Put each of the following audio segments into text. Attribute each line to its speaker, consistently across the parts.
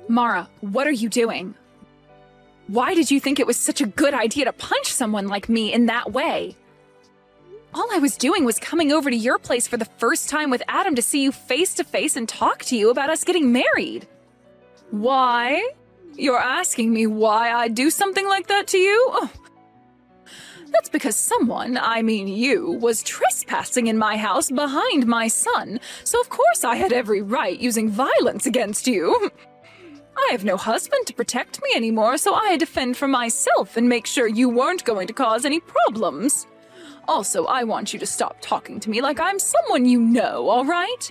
Speaker 1: Mara, what are you doing? Why did you think it was such a good idea to punch someone like me in that way? All I was doing was coming over to your place for the first time with Adam to see you face to face and talk to you about us getting married. Why? You're asking me why I'd do something like that to you? Oh. That's because someone, I mean you, was trespassing in my house behind my son, so of course I had every right using violence against you. I have no husband to protect me anymore, so I had to fend for myself and make sure you weren't going to cause any problems. Also, I want you to stop talking to me like I'm someone you know, all right?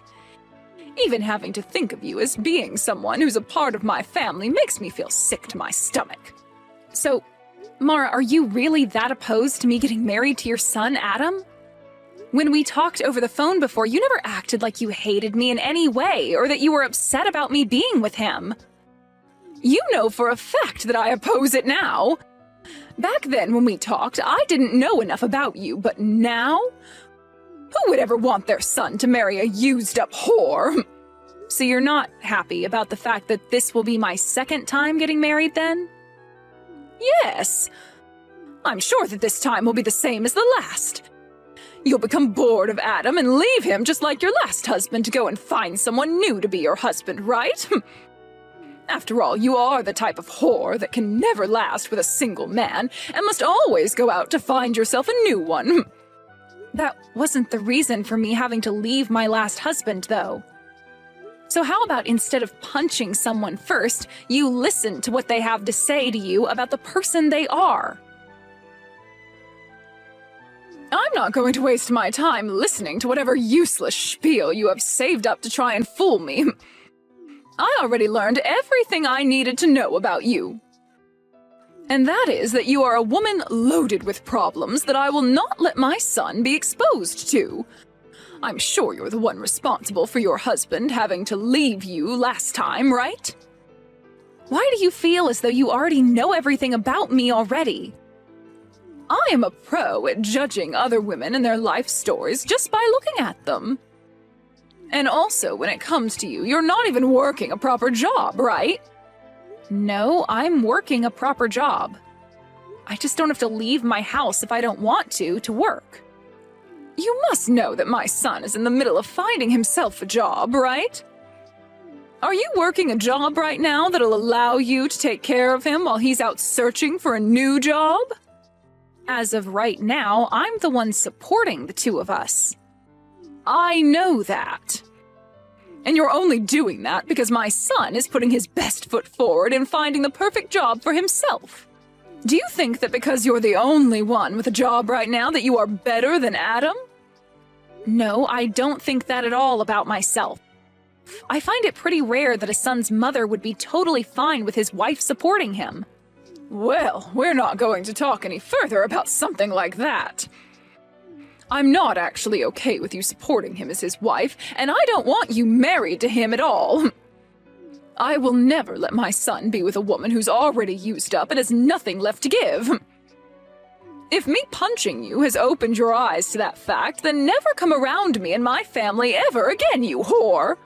Speaker 1: Even having to think of you as being someone who's a part of my family makes me feel sick to my stomach. So, Mara, are you really that opposed to me getting married to your son, Adam? When we talked over the phone before, you never acted like you hated me in any way or that you were upset about me being with him. You know for a fact that I oppose it now. Back then when we talked, I didn't know enough about you, but now? Who would ever want their son to marry a used-up whore? So you're not happy about the fact that this will be my second time getting married then? Yes. I'm sure that this time will be the same as the last. You'll become bored of Adam and leave him just like your last husband to go and find someone new to be your husband, right? After all, you are the type of whore that can never last with a single man and must always go out to find yourself a new one. That wasn't the reason for me having to leave my last husband, though. So how about instead of punching someone first, you listen to what they have to say to you about the person they are? I'm not going to waste my time listening to whatever useless spiel you have saved up to try and fool me. I already learned everything I needed to know about you. And that is that you are a woman loaded with problems that I will not let my son be exposed to. I'm sure you're the one responsible for your husband having to leave you last time, right? Why do you feel as though you already know everything about me already? I am a pro at judging other women and their life stories just by looking at them. And also, when it comes to you, you're not even working a proper job, right? No, I'm working a proper job. I just don't have to leave my house if I don't want to work. You must know that my son is in the middle of finding himself a job, right? Are you working a job right now that'll allow you to take care of him while he's out searching for a new job? As of right now, I'm the one supporting the two of us. I know that. And you're only doing that because my son is putting his best foot forward in finding the perfect job for himself. Do you think that because you're the only one with a job right now that you are better than Adam? No, I don't think that at all about myself. I find it pretty rare that a son's mother would be totally fine with his wife supporting him. Well, we're not going to talk any further about something like that. I'm not actually okay with you supporting him as his wife, and I don't want you married to him at all. I will never let my son be with a woman who's already used up and has nothing left to give. If me punching you has opened your eyes to that fact, then never come around me and my family ever again, you whore!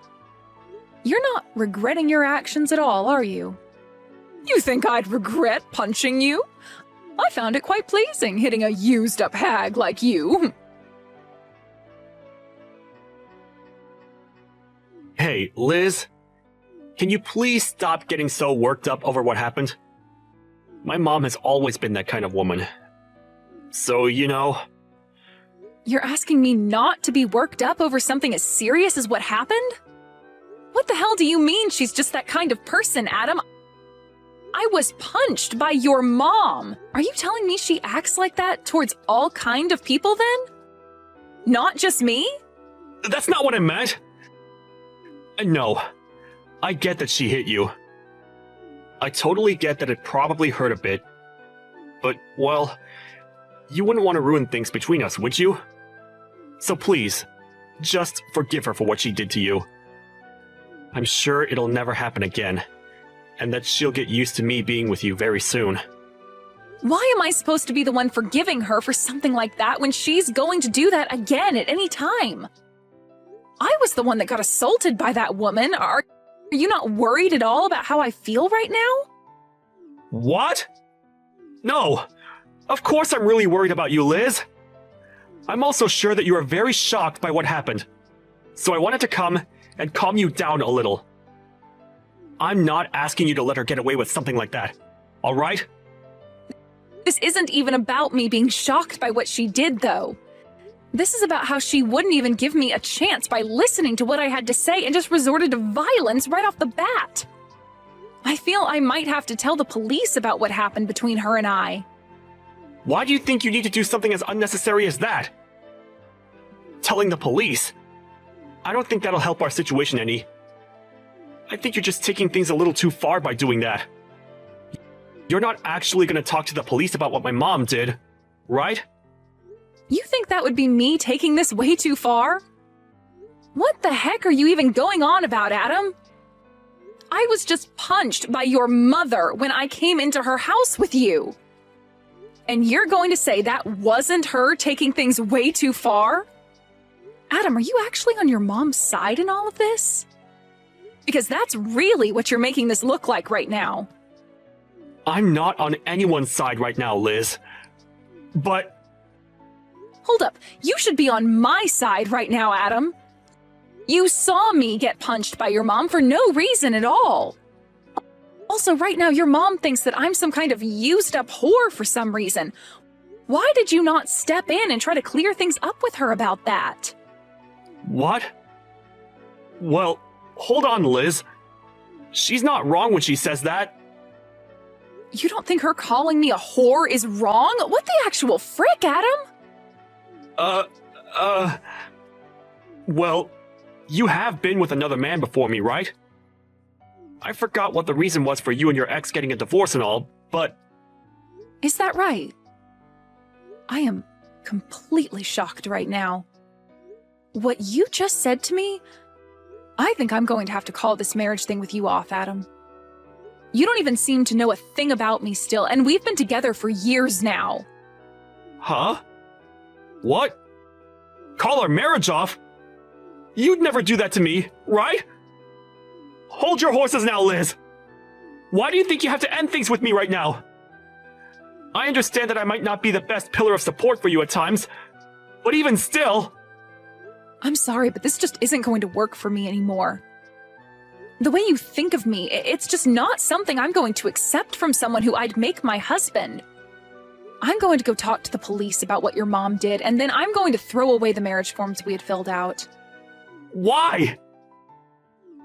Speaker 1: You're not regretting your actions at all, are you? You think I'd regret punching you? I found it quite pleasing hitting a used-up hag like you.
Speaker 2: Hey, Liz, can you please stop getting so worked up over what happened? My mom has always been that kind of woman. So, you know...
Speaker 1: You're asking me not to be worked up over something as serious as what happened? What the hell do you mean she's just that kind of person, Adam? I was punched by your mom. Are you telling me she acts like that towards all kind of people then? Not just me?
Speaker 2: That's not what I meant! No, I get that she hit you. I totally get that it probably hurt a bit. But, well, you wouldn't want to ruin things between us, would you? So please, just forgive her for what she did to you. I'm sure it'll never happen again, and that she'll get used to me being with you very soon.
Speaker 1: Why am I supposed to be the one forgiving her for something like that when she's going to do that again at any time? I was the one that got assaulted by that woman. Are Are you not worried at all about how I feel right now?
Speaker 2: What? No. Of course I'm really worried about you, Liz. I'm also sure that you are very shocked by what happened. So I wanted to come and calm you down a little. I'm not asking you to let her get away with something like that. All right?
Speaker 1: This isn't even about me being shocked by what she did, though. This is about how she wouldn't even give me a chance by listening to what I had to say and just resorted to violence right off the bat. I feel I might have to tell the police about what happened between her and I.
Speaker 2: Why do you think you need to do something as unnecessary as that? Telling the police? I don't think that'll help our situation any. I think you're just taking things a little too far by doing that. You're not actually going to talk to the police about what my mom did, right?
Speaker 1: You think that would be me taking this way too far? What the heck are you even going on about, Adam? I was just punched by your mother when I came into her house with you. And you're going to say that wasn't her taking things way too far? Adam, are you actually on your mom's side in all of this? Because that's really what you're making this look like right now.
Speaker 2: I'm not on anyone's side right now, Liz. But...
Speaker 1: Hold up, you should be on my side right now, Adam. You saw me get punched by your mom for no reason at all. Also, right now, your mom thinks that I'm some kind of used-up whore for some reason. Why did you not step in and try to clear things up with her about that?
Speaker 2: What? Well, hold on, Liz. She's not wrong when she says that.
Speaker 1: You don't think her calling me a whore is wrong? What the actual frick, Adam?
Speaker 2: Well, you have been with another man before me, right? I forgot what the reason was for you and your ex getting a divorce and all, but...
Speaker 1: Is that right? I am completely shocked right now. What you just said to me? I think I'm going to have to call this marriage thing with you off, Adam. You don't even seem to know a thing about me still, and we've been together for years now.
Speaker 2: Huh? What? Call our marriage off? You'd never do that to me, right? Hold your horses now, Liz. Why do you think you have to end things with me right now? I understand that I might not be the best pillar of support for you at times, but even still...
Speaker 1: I'm sorry, but this just isn't going to work for me anymore. The way you think of me, it's just not something I'm going to accept from someone who I'd make my husband. I'm going to go talk to the police about what your mom did, and then I'm going to throw away the marriage forms we had filled out.
Speaker 2: Why?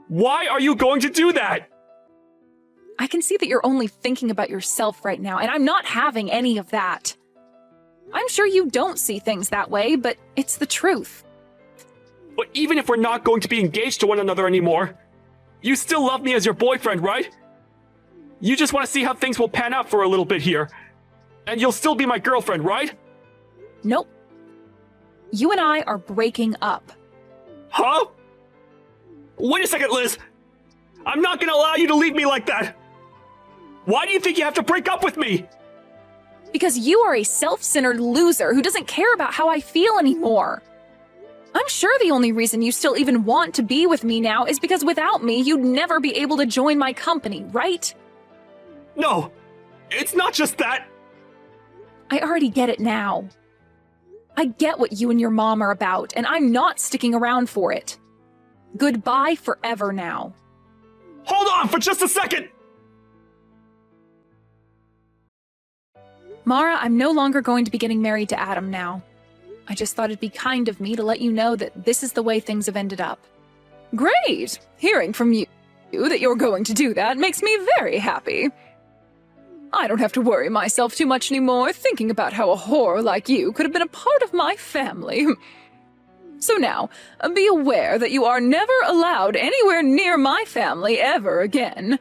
Speaker 2: Why are you going to do that?
Speaker 1: I can see that you're only thinking about yourself right now, and I'm not having any of that. I'm sure you don't see things that way, but it's the truth.
Speaker 2: But even if we're not going to be engaged to one another anymore, you still love me as your boyfriend, right? You just want to see how things will pan out for a little bit here. And you'll still be my girlfriend, right?
Speaker 1: Nope. You and I are breaking up.
Speaker 2: Huh? Wait a second, Liz. I'm not going to allow you to leave me like that. Why do you think you have to break up with me?
Speaker 1: Because you are a self-centered loser who doesn't care about how I feel anymore. I'm sure the only reason you still even want to be with me now is because without me, you'd never be able to join my company, right?
Speaker 2: No, it's not just that.
Speaker 1: I already get it now. I get what you and your mom are about, and I'm not sticking around for it. Goodbye forever now.
Speaker 2: Hold on for just a second!
Speaker 1: Mara, I'm no longer going to be getting married to Adam now. I just thought it'd be kind of me to let you know that this is the way things have ended up. Great! Hearing from you that you're going to do that makes me very happy. I don't have to worry myself too much anymore thinking about how a whore like you could have been a part of my family. So now, be aware that you are never allowed anywhere near my family ever again.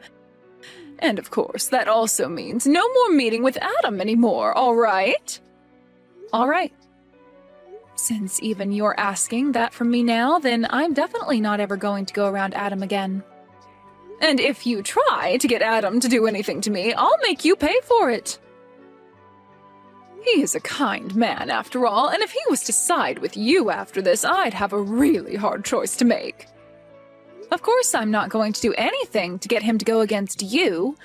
Speaker 1: And of course, that also means no more meeting with Adam anymore, all right? All right. Since even you're asking that from me now, then I'm definitely not ever going to go around Adam again. And if you try to get Adam to do anything to me, I'll make you pay for it. He is a kind man, after all, and if he was to side with you after this, I'd have a really hard choice to make. Of course I'm not going to do anything to get him to go against you.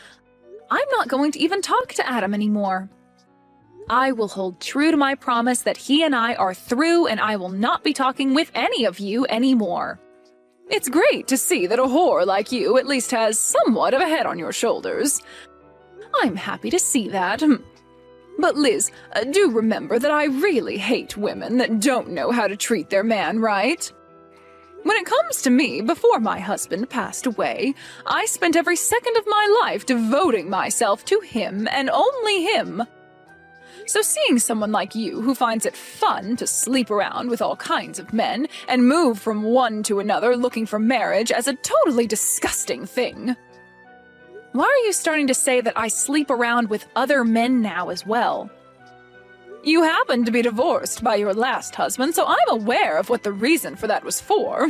Speaker 1: I'm not going to even talk to Adam anymore. I will hold true to my promise that he and I are through, and I will not be talking with any of you anymore. It's great to see that a whore like you at least has somewhat of a head on your shoulders. I'm happy to see that. But Liz, do remember that I really hate women that don't know how to treat their man right. When it comes to me, before my husband passed away, I spent every second of my life devoting myself to him and only him. So seeing someone like you who finds it fun to sleep around with all kinds of men and move from one to another looking for marriage as a totally disgusting thing. Why are you starting to say that I sleep around with other men now as well? You happened to be divorced by your last husband, so I'm aware of what the reason for that was for.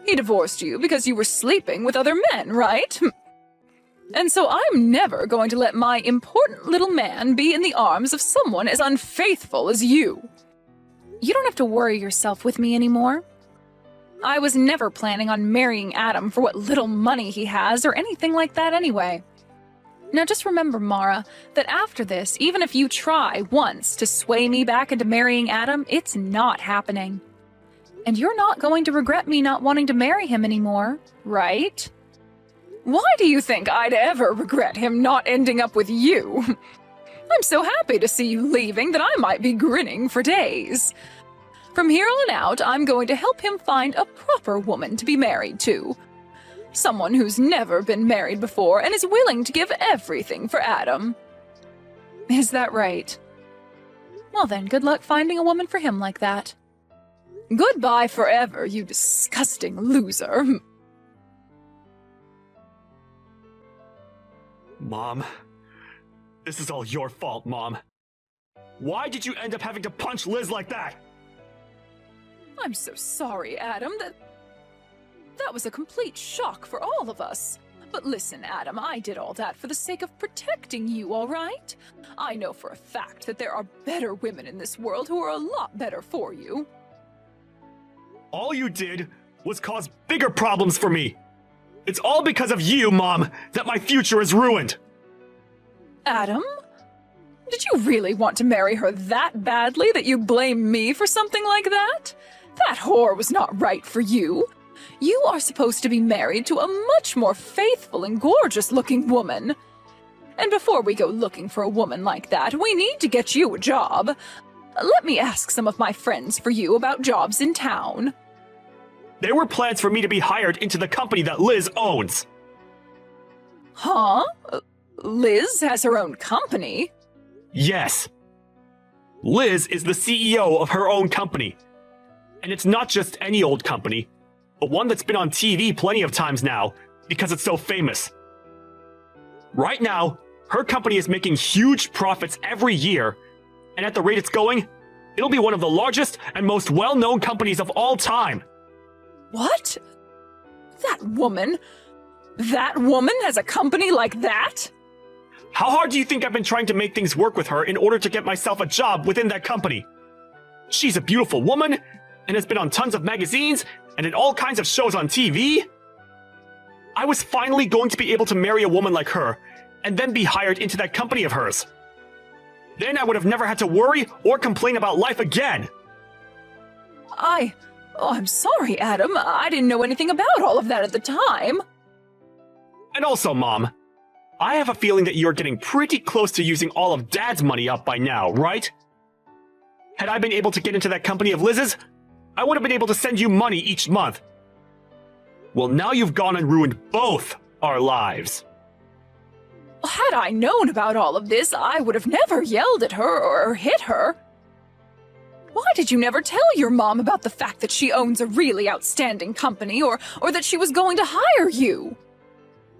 Speaker 1: He divorced you because you were sleeping with other men, right? And so I'm never going to let my important little man be in the arms of someone as unfaithful as you. You don't have to worry yourself with me anymore. I was never planning on marrying Adam for what little money he has or anything like that anyway. Now just remember, Mara, that after this, even if you try once to sway me back into marrying Adam, it's not happening. And you're not going to regret me not wanting to marry him anymore, right? Why do you think I'd ever regret him not ending up with you? I'm so happy to see you leaving that I might be grinning for days. From here on out, I'm going to help him find a proper woman to be married to. Someone who's never been married before and is willing to give everything for Adam. Is that right? Well then, good luck finding a woman for him like that. Goodbye forever, you disgusting loser.
Speaker 2: Mom, this is all your fault, Mom. Why did you end up having to punch Liz like that?
Speaker 1: I'm so sorry, Adam. That was a complete shock for all of us. But listen, Adam, I did all that for the sake of protecting you, all right? I know for a fact that there are better women in this world who are a lot better for you.
Speaker 2: All you did was cause bigger problems for me. It's all because of you, Mom, that my future is ruined.
Speaker 1: Adam? Did you really want to marry her that badly that you blame me for something like that? That whore was not right for you. You are supposed to be married to a much more faithful and gorgeous-looking woman. And before we go looking for a woman like that, we need to get you a job. Let me ask some of my friends for you about jobs in town.
Speaker 2: There were plans for me to be hired into the company that Liz owns.
Speaker 1: Huh? Liz has her own company?
Speaker 2: Yes. Liz is the CEO of her own company. And it's not just any old company, but one that's been on TV plenty of times now because it's so famous. Right now, her company is making huge profits every year, and at the rate it's going, it'll be one of the largest and most well-known companies of all time.
Speaker 1: What? That woman has a company like that?
Speaker 2: How hard do you think I've been trying to make things work with her in order to get myself a job within that company? She's a beautiful woman, and has been on tons of magazines and in all kinds of shows on TV. I was finally going to be able to marry a woman like her, and then be hired into that company of hers. Then I would have never had to worry or complain about life again.
Speaker 1: I'm sorry, Adam. I didn't know anything about all of that at the time.
Speaker 2: And also, Mom, I have a feeling that you're getting pretty close to using all of Dad's money up by now, right? Had I been able to get into that company of Liz's, I would have been able to send you money each month. Well, now you've gone and ruined both our lives.
Speaker 1: Had I known about all of this, I would have never yelled at her or hit her. Why did you never tell your mom about the fact that she owns a really outstanding company or that she was going to hire you?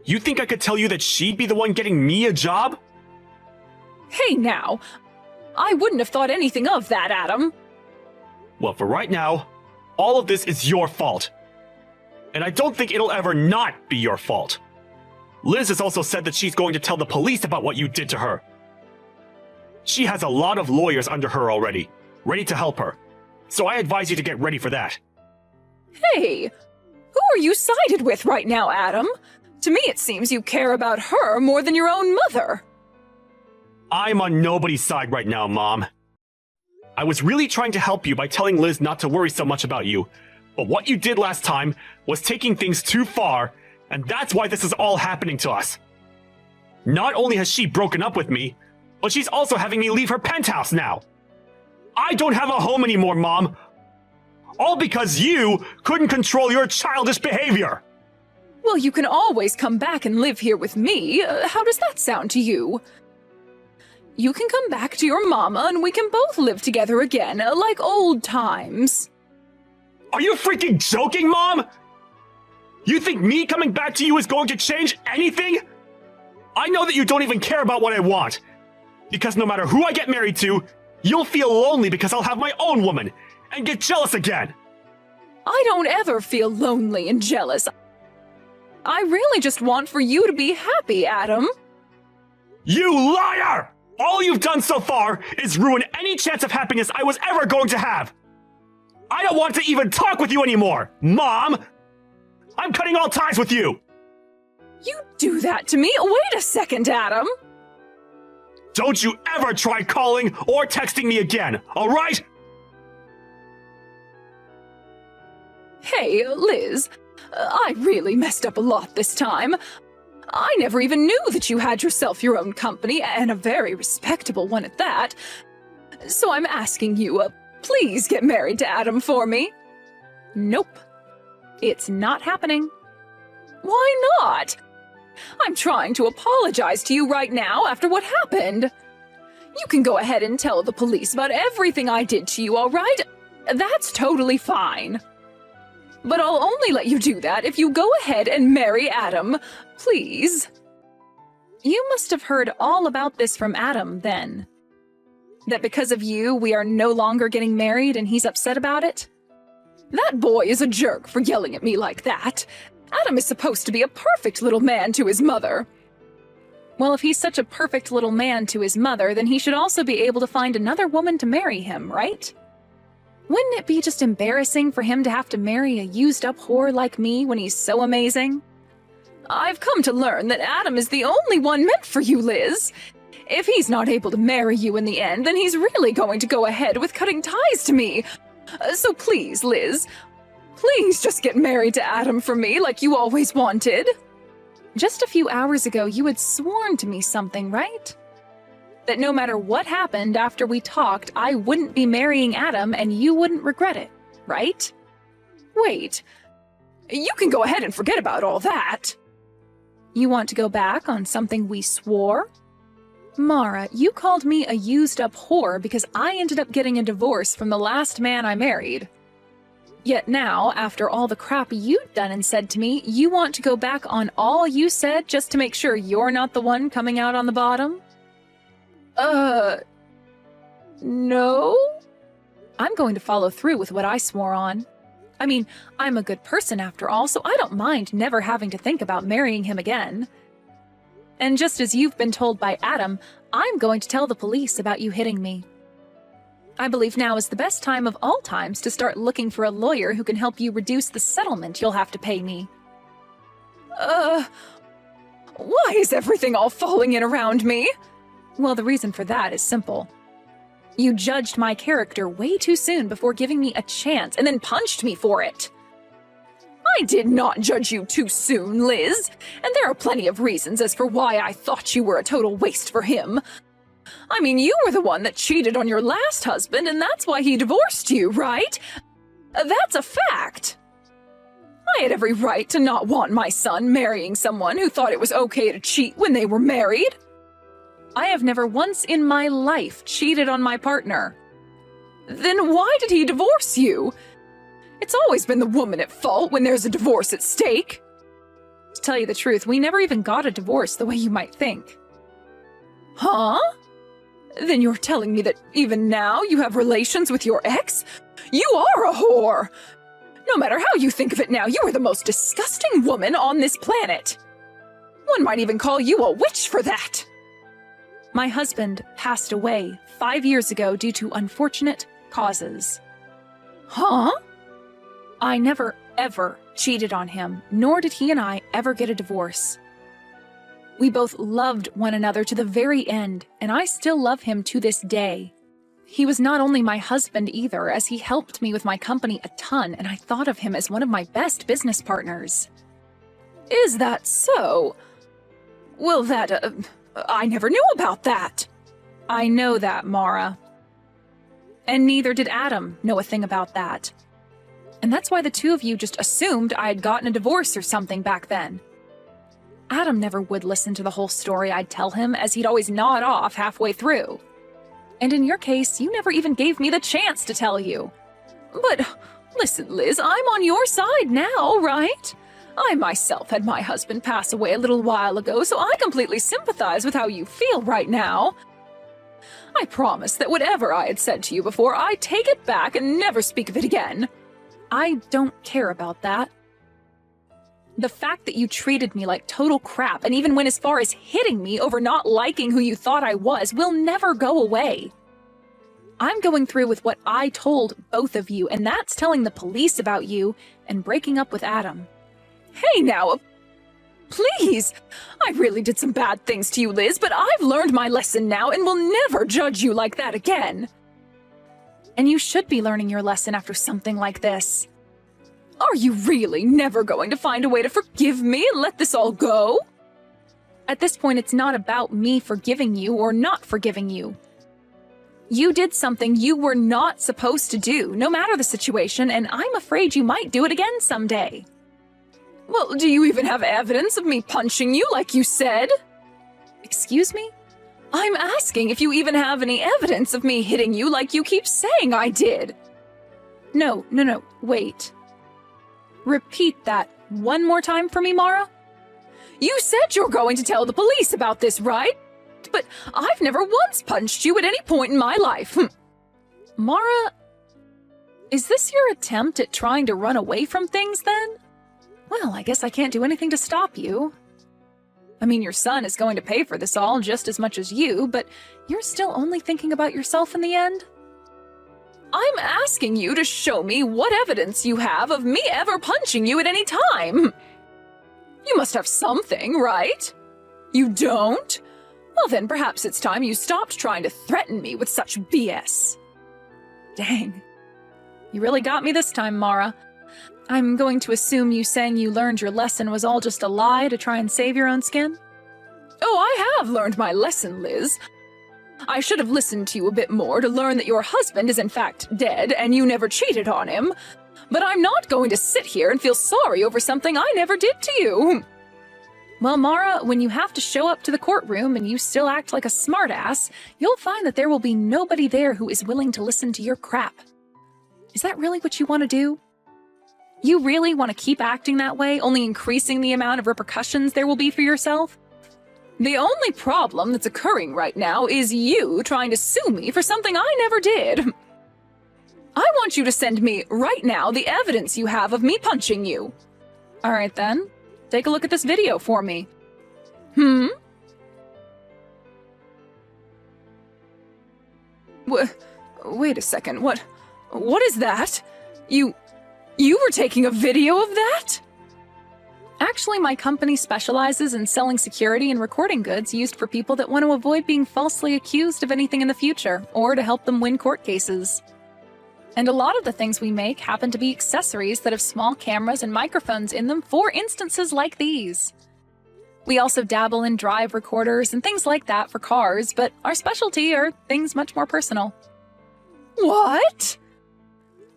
Speaker 2: You think I could tell you that she'd be the one getting me a job?
Speaker 1: Hey now, I wouldn't have thought anything of that, Adam.
Speaker 2: Well, for right now, all of this is your fault. And I don't think it'll ever not be your fault. Liz has also said that she's going to tell the police about what you did to her. She has a lot of lawyers under her already, ready to help her. So I advise you to get ready for that.
Speaker 1: Hey, Who are you sided with right now, Adam? To me, it seems you care about her more than your own mother.
Speaker 2: I'm on nobody's side right now, Mom. I was really trying to help you by telling Liz not to worry so much about you, but what you did last time was taking things too far, and that's why this is all happening to us. Not only has she broken up with me, but she's also having me leave her penthouse now. I don't have a home anymore, Mom. All because you couldn't control your childish behavior.
Speaker 1: Well, you can always come back and live here with me. How does that sound to you? You can come back to your mama and we can both live together again, like old times.
Speaker 2: Are you freaking joking, Mom? You think me coming back to you is going to change anything? I know that you don't even care about what I want. Because no matter who I get married to, you'll feel lonely because I'll have my own woman and get jealous again.
Speaker 1: I don't ever feel lonely and jealous. I really just want for you to be happy, Adam.
Speaker 2: You liar! All you've done so far is ruin any chance of happiness I was ever going to have. I don't want to even talk with you anymore, Mom! I'm cutting all ties with you!
Speaker 1: You do that to me? Wait a second, Adam.
Speaker 2: Don't you ever try calling or texting me again, alright?
Speaker 1: Hey, Liz, I really messed up a lot this time. I never even knew that you had yourself your own company, and a very respectable one at that. So I'm asking you, please get married to Adam for me. Nope. It's not happening. Why not? I'm trying to apologize to you right now after what happened. You can go ahead and tell the police about everything I did to you, all right? That's totally fine. But I'll only let you do that if you go ahead and marry Adam, please. You must have heard all about this from Adam, then. That because of you, we are no longer getting married and he's upset about it? That boy is a jerk for yelling at me like that. Adam is supposed to be a perfect little man to his mother. Well, if he's such a perfect little man to his mother, then he should also be able to find another woman to marry him, right? Wouldn't it be just embarrassing for him to have to marry a used-up whore like me when he's so amazing? I've come to learn that Adam is the only one meant for you, Liz. If he's not able to marry you in the end, then he's really going to go ahead with cutting ties to me. So please, Liz, please just get married to Adam for me like you always wanted. Just a few hours ago, you had sworn to me something, right? That no matter what happened after we talked, I wouldn't be marrying Adam and you wouldn't regret it, right? Wait, you can go ahead and forget about all that. You want to go back on something we swore? Mara, you called me a used-up whore because I ended up getting a divorce from the last man I married. Yet now, after all the crap you'd done and said to me, you want to go back on all you said just to make sure you're not the one coming out on the bottom? No? I'm going to follow through with what I swore on. I mean, I'm a good person after all, so I don't mind never having to think about marrying him again. And just as you've been told by Adam, I'm going to tell the police about you hitting me. I believe now is the best time of all times to start looking for a lawyer who can help you reduce the settlement you'll have to pay me. Why is everything all falling in around me? Well, the reason for that is simple. You judged my character way too soon before giving me a chance and then punched me for it. I did not judge you too soon, Liz, and there are plenty of reasons as for why I thought you were a total waste for him. I mean, you were the one that cheated on your last husband, and that's why he divorced you, right? That's a fact. I had every right to not want my son marrying someone who thought it was okay to cheat when they were married. I have never once in my life cheated on my partner. Then why did he divorce you? It's always been the woman at fault when there's a divorce at stake. To tell you the truth, we never even got a divorce the way you might think. Huh? Then you're telling me that even now you have relations with your ex? You are a whore! No matter how you think of it now, you are the most disgusting woman on this planet. One might even call you a witch for that. My husband passed away 5 years ago due to unfortunate causes. Huh? I never, ever cheated on him, nor did he and I ever get a divorce. We both loved one another to the very end, and I still love him to this day. He was not only my husband either, as he helped me with my company a ton, and I thought of him as one of my best business partners. Is that so? Well, I never knew about that. I know that, Mara. And neither did Adam know a thing about that. And that's why the two of you just assumed I had gotten a divorce or something back then. Adam never would listen to the whole story I'd tell him, as he'd always nod off halfway through. And in your case, you never even gave me the chance to tell you. But listen, Liz, I'm on your side now, right? I myself had my husband pass away a little while ago, so I completely sympathize with how you feel right now. I promise that whatever I had said to you before, I take it back and never speak of it again. I don't care about that. The fact that you treated me like total crap and even went as far as hitting me over not liking who you thought I was will never go away. I'm going through with what I told both of you, and that's telling the police about you and breaking up with Adam. Hey now, please! I really did some bad things to you, Liz, but I've learned my lesson now and will never judge you like that again. And you should be learning your lesson after something like this. Are you really never going to find a way to forgive me and let this all go? At this point, it's not about me forgiving you or not forgiving you. You did something you were not supposed to do, no matter the situation, and I'm afraid you might do it again someday. Well, do you even have evidence of me punching you like you said? Excuse me? I'm asking if you even have any evidence of me hitting you like you keep saying I did. No, wait. Repeat that one more time for me, Mara. You said you're going to tell the police about this, right? But I've never once punched you at any point in my life. Mara, is this your attempt at trying to run away from things then? Well, I guess I can't do anything to stop you. I mean, your son is going to pay for this all just as much as you, but you're still only thinking about yourself in the end? I'm asking you to show me what evidence you have of me ever punching you at any time. You must have something, right? You don't? Well, then perhaps it's time you stopped trying to threaten me with such BS. Dang. You really got me this time, Mara. I'm going to assume you saying you learned your lesson was all just a lie to try and save your own skin? Oh, I have learned my lesson, Liz. I should have listened to you a bit more to learn that your husband is in fact dead and you never cheated on him. But I'm not going to sit here and feel sorry over something I never did to you. Well, Mara, when you have to show up to the courtroom and you still act like a smartass, you'll find that there will be nobody there who is willing to listen to your crap. Is that really what you want to do? You really want to keep acting that way, only increasing the amount of repercussions there will be for yourself? The only problem that's occurring right now is you trying to sue me for something I never did. I want you to send me, right now, the evidence you have of me punching you. All right, then. Take a look at this video for me. Wait a second, what is that? You were taking a video of that? Actually, my company specializes in selling security and recording goods used for people that want to avoid being falsely accused of anything in the future, or to help them win court cases. And a lot of the things we make happen to be accessories that have small cameras and microphones in them for instances like these. We also dabble in drive recorders and things like that for cars, but our specialty are things much more personal. What?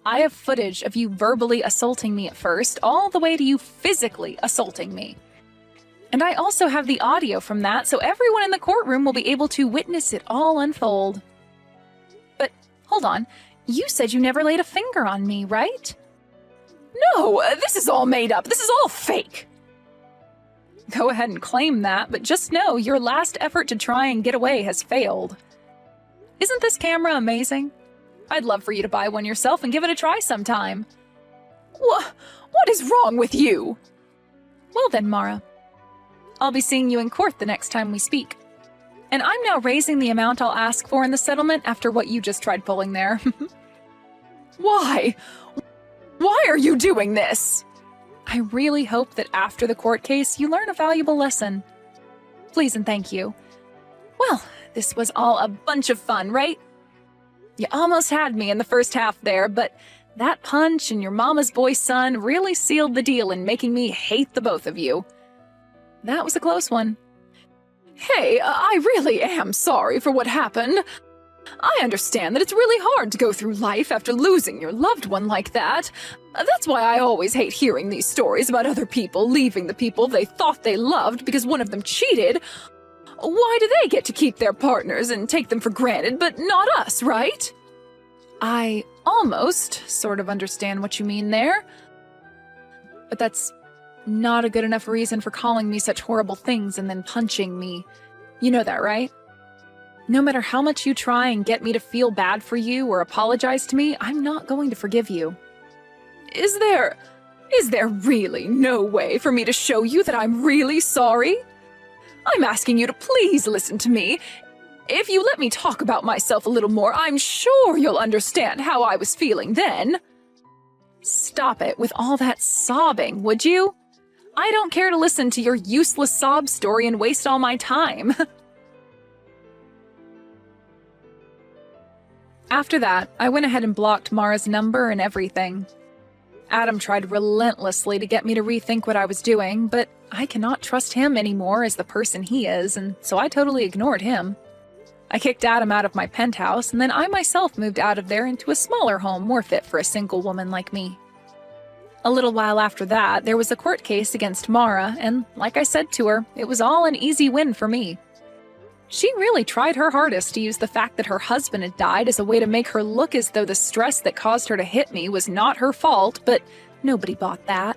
Speaker 1: I have footage of you verbally assaulting me at first, all the way to you physically assaulting me. And I also have the audio from that, so everyone in the courtroom will be able to witness it all unfold. But hold on, you said you never laid a finger on me, right? No, this is all made up. This is all fake. Go ahead and claim that, but just know your last effort to try and get away has failed. Isn't this camera amazing? I'd love for you to buy one yourself and give it a try sometime. What is wrong with you? Well then, Mara. I'll be seeing you in court the next time we speak. And I'm now raising the amount I'll ask for in the settlement after what you just tried pulling there. Why? Why are you doing this? I really hope that after the court case, you learn a valuable lesson. Please and thank you. Well, this was all a bunch of fun, right? You almost had me in the first half there, but that punch and your mama's boy son really sealed the deal in making me hate the both of you. That was a close one. Hey, I really am sorry for what happened. I understand that it's really hard to go through life after losing your loved one like that. That's why I always hate hearing these stories about other people leaving the people they thought they loved because one of them cheated. Why do they get to keep their partners and take them for granted, but not us, right? I almost sort of understand what you mean there. But that's not a good enough reason for calling me such horrible things and then punching me. You know that, right? No matter how much you try and get me to feel bad for you or apologize to me, I'm not going to forgive you. Is there really no way for me to show you that I'm really sorry? I'm asking you to please listen to me. If you let me talk about myself a little more, I'm sure you'll understand how I was feeling then. Stop it with all that sobbing, would you? I don't care to listen to your useless sob story and waste all my time. After that, I went ahead and blocked Mara's number and everything. Adam tried relentlessly to get me to rethink what I was doing, but I cannot trust him anymore as the person he is, and so I totally ignored him. I kicked Adam out of my penthouse, and then I myself moved out of there into a smaller home more fit for a single woman like me. A little while after that, there was a court case against Mara, and like I said to her, it was all an easy win for me. She really tried her hardest to use the fact that her husband had died as a way to make her look as though the stress that caused her to hit me was not her fault, but nobody bought that.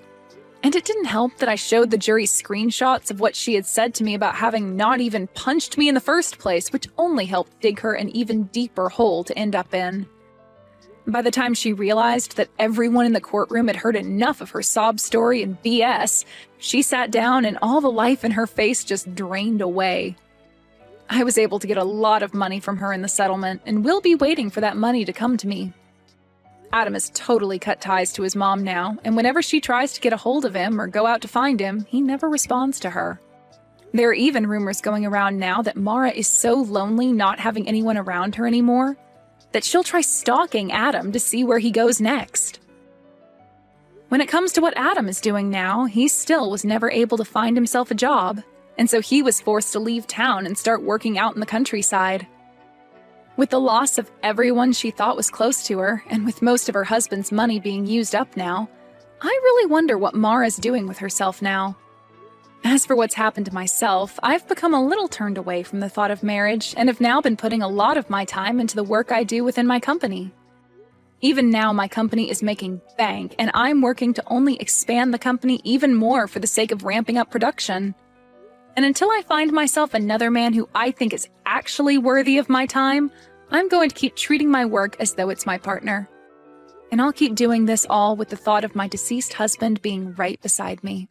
Speaker 1: And it didn't help that I showed the jury screenshots of what she had said to me about having not even punched me in the first place, which only helped dig her an even deeper hole to end up in. By the time she realized that everyone in the courtroom had heard enough of her sob story and BS, she sat down and all the life in her face just drained away. I was able to get a lot of money from her in the settlement, and will be waiting for that money to come to me. Adam has totally cut ties to his mom now, and whenever she tries to get a hold of him or go out to find him, he never responds to her. There are even rumors going around now that Mara is so lonely not having anyone around her anymore, that she'll try stalking Adam to see where he goes next. When it comes to what Adam is doing now, he still was never able to find himself a job, and so he was forced to leave town and start working out in the countryside. With the loss of everyone she thought was close to her, and with most of her husband's money being used up now, I really wonder what Mara's doing with herself now. As for what's happened to myself, I've become a little turned away from the thought of marriage and have now been putting a lot of my time into the work I do within my company. Even now, my company is making bank, and I'm working to only expand the company even more for the sake of ramping up production. And until I find myself another man who I think is actually worthy of my time, I'm going to keep treating my work as though it's my partner. And I'll keep doing this all with the thought of my deceased husband being right beside me.